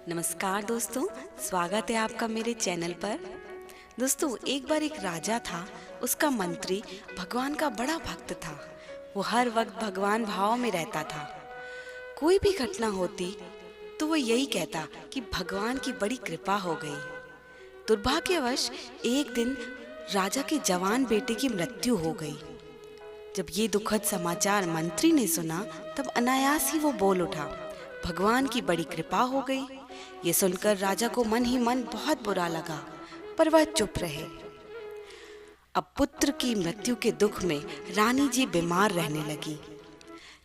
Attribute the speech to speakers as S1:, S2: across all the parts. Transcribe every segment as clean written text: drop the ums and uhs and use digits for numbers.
S1: नमस्कार दोस्तों, स्वागत है आपका मेरे चैनल पर। दोस्तों, एक बार एक राजा था। उसका मंत्री भगवान का बड़ा भक्त था। वो हर वक्त भगवान भाव में रहता था। कोई भी घटना होती तो वो यही कहता कि भगवान की बड़ी कृपा हो गई। दुर्भाग्यवश एक दिन राजा के जवान बेटे की मृत्यु हो गई। जब ये दुखद समाचार मंत्री ने सुना, तब अनायास ही वो बोल उठा, भगवान की बड़ी कृपा हो गई। ये सुनकर राजा को मन ही मन बहुत बुरा लगा, पर वह चुप रहे। अब पुत्र की मृत्यु के दुख में रानी जी बीमार रहने लगी।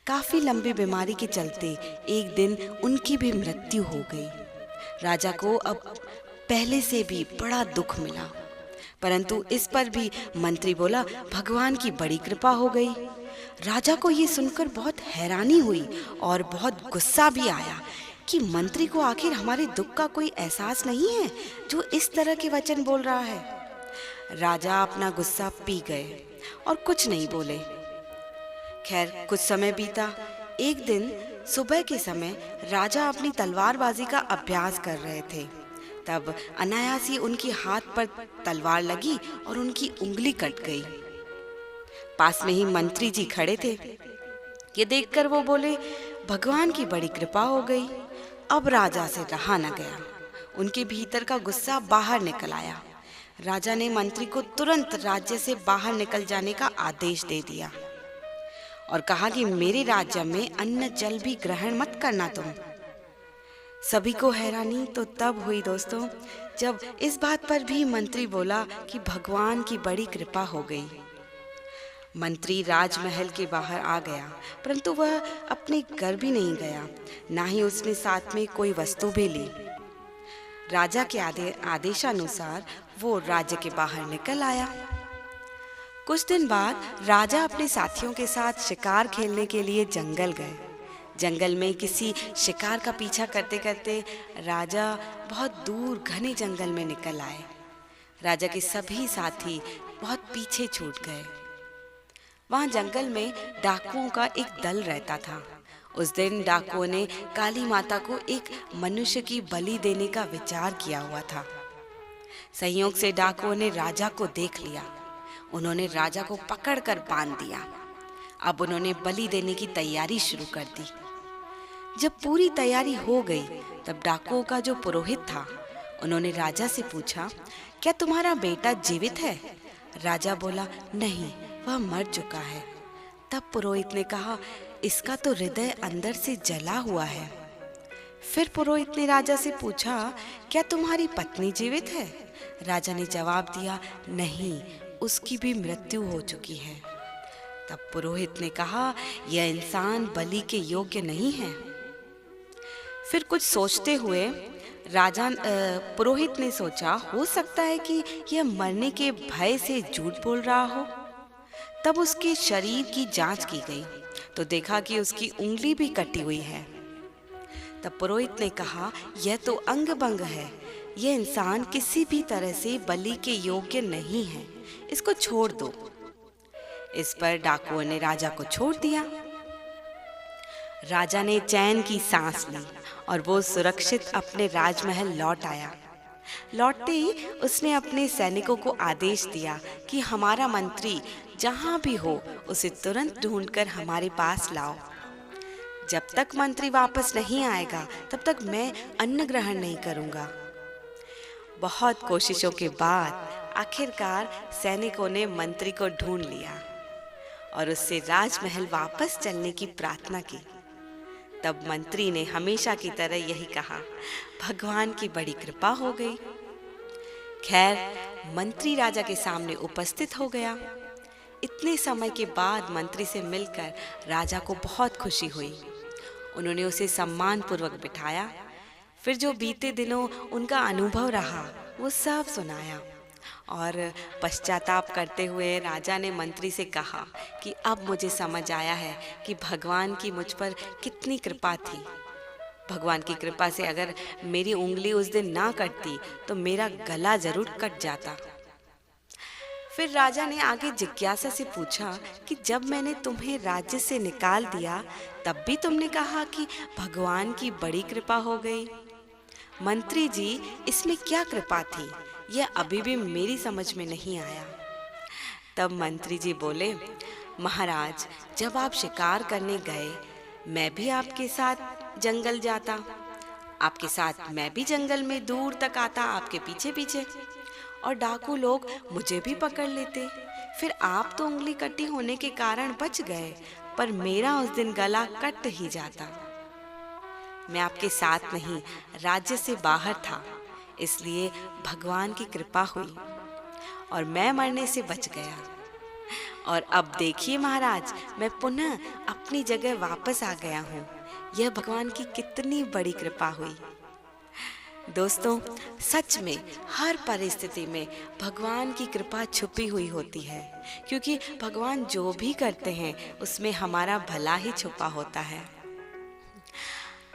S1: काफी लंबी बीमारी के चलते एक दिन उनकी भी मृत्यु हो गई। राजा को अब पहले से भी बड़ा दुख मिला, परंतु इस पर भी मंत्री बोला, भगवान की बड़ी कृपा हो गई। राजा को ये सुनकर बहुत हैरानी हुई और बहुत गुस्सा भी आया कि मंत्री को आखिर हमारे दुख का कोई एहसास नहीं है, जो इस तरह के वचन बोल रहा है। राजा अपना गुस्सा पी गए और कुछ नहीं बोले। खैर, कुछ समय बीता। एक दिन सुबह के समय राजा अपनी तलवारबाजी का अभ्यास कर रहे थे। तब अनायास ही उनके हाथ पर तलवार लगी और उनकी उंगली कट गई। पास में ही मंत्री जी खड़े थे। ये देखकर वो बोले, भगवान की बड़ी कृपा हो गई। अब राजा से रहा न गया। उनके भीतर का गुस्सा बाहर निकल आया। राजा ने मंत्री को तुरंत राज्य से बाहर निकल जाने का आदेश दे दिया और कहा कि मेरे राज्य में अन्न जल भी ग्रहण मत करना तुम। सभी को हैरानी तो तब हुई दोस्तों, जब इस बात पर भी मंत्री बोला कि भगवान की बड़ी कृपा हो गई। मंत्री राजमहल के बाहर आ गया, परंतु वह अपने घर भी नहीं गया, ना ही उसने साथ में कोई वस्तु भी ली। राजा के आदेशानुसार वो राज्य के बाहर निकल आया। कुछ दिन बाद राजा अपने साथियों के साथ शिकार खेलने के लिए जंगल गए। जंगल में किसी शिकार का पीछा करते करते राजा बहुत दूर घने जंगल में निकल आए। राजा के सभी साथी बहुत पीछे छूट गए। वहां जंगल में डाकुओं का एक दल रहता था। उस दिन डाकुओं ने काली माता को एक मनुष्य की बलि देने का विचार किया हुआ था। संयोग से डाकुओं ने राजा को देख लिया। उन्होंने राजा को पकड़कर बांध दिया। अब उन्होंने बलि देने की तैयारी शुरू कर दी। जब पूरी तैयारी हो गई, तब डाकुओं का जो पुरोहित था, उन्होंने राजा से पूछा, क्या तुम्हारा बेटा जीवित है? राजा बोला, नहीं, वह मर चुका है। तब पुरोहित ने कहा, इसका तो हृदय अंदर से जला हुआ है। फिर पुरोहित ने राजा से पूछा, क्या तुम्हारी पत्नी जीवित है? राजा ने जवाब दिया, नहीं, उसकी भी मृत्यु हो चुकी है। तब पुरोहित ने कहा, यह इंसान बलि के योग्य नहीं है। फिर कुछ सोचते हुए पुरोहित ने सोचा, हो सकता है कि यह मरने के भय से झूठ बोल रहा हो। तब उसके शरीर की जांच की गई तो देखा कि उसकी उंगली भी कटी हुई है। तब पुरोहित ने कहा, यह तो अंग भंग है। यह इंसान किसी भी तरह से बलि के योग्य नहीं है, इसको छोड़ दो। इस पर डाकुओं ने राजा को छोड़ दिया। राजा ने चैन की सांस ली और वो सुरक्षित अपने राजमहल लौट आया। लौटते ही उसने अपने सैनिकों को आदेश दिया कि हमारा मंत्री जहां भी हो, उसे तुरंत ढूंढकर हमारे पास लाओ। जब तक मंत्री वापस नहीं आएगा, तब तक मैं अन्न ग्रहण नहीं करूंगा। बहुत कोशिशों के बाद आखिरकार सैनिकों ने मंत्री को ढूंढ लिया और उससे राजमहल वापस चलने की प्रार्थना की। तब मंत्री ने हमेशा की तरह यही कहा, भगवान की बड़ी कृपा हो गई। खैर, मंत्री राजा के सामने उपस्थित हो गया। इतने समय के बाद मंत्री से मिलकर राजा को बहुत खुशी हुई। उन्होंने उसे सम्मान पूर्वक बिठाया। फिर जो बीते दिनों उनका अनुभव रहा, वो सब सुनाया और पश्चाताप करते हुए राजा ने मंत्री से कहा कि अब मुझे समझ आया है कि भगवान की मुझ पर कितनी कृपा थी। भगवान की कृपा से अगर मेरी उंगली उस दिन ना कटती तो मेरा गला जरूर कट जाता। फिर राजा ने आगे जिज्ञासा से पूछा कि जब मैंने तुम्हें राज्य से निकाल दिया, तब भी तुमने कहा कि भगवान की बड़ी कृपा हो गई। मंत्री जी, इसमें क्या कृपा थी, यह अभी भी मेरी समझ में नहीं आया। तब मंत्री जी बोले, महाराज, जब आप शिकार करने गए, मैं भी आपके साथ जंगल जाता, आपके साथ मैं भी जंगल में दूर तक आता आपके पीछे पीछे, और डाकू लोग मुझे भी पकड़ लेते। फिर आप तो उंगली कटी होने के कारण बच गए, पर मेरा उस दिन गला कट ही जाता। मैं आपके साथ नहीं, राज्य से बाहर था, इसलिए भगवान की कृपा हुई और मैं मरने से बच गया। और अब देखिए महाराज, मैं पुनः अपनी जगह वापस आ गया हूँ। यह भगवान की कितनी बड़ी कृपा हुई। दोस्तों, सच में हर परिस्थिति में भगवान की कृपा छुपी हुई होती है, क्योंकि भगवान जो भी करते हैं उसमें हमारा भला ही छुपा होता है।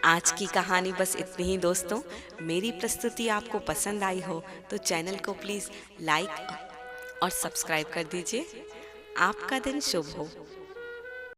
S1: आज की कहानी बस इतनी ही दोस्तों। मेरी प्रस्तुति आपको पसंद आई हो तो चैनल को प्लीज़ लाइक और सब्सक्राइब कर दीजिए। आपका दिन शुभ हो।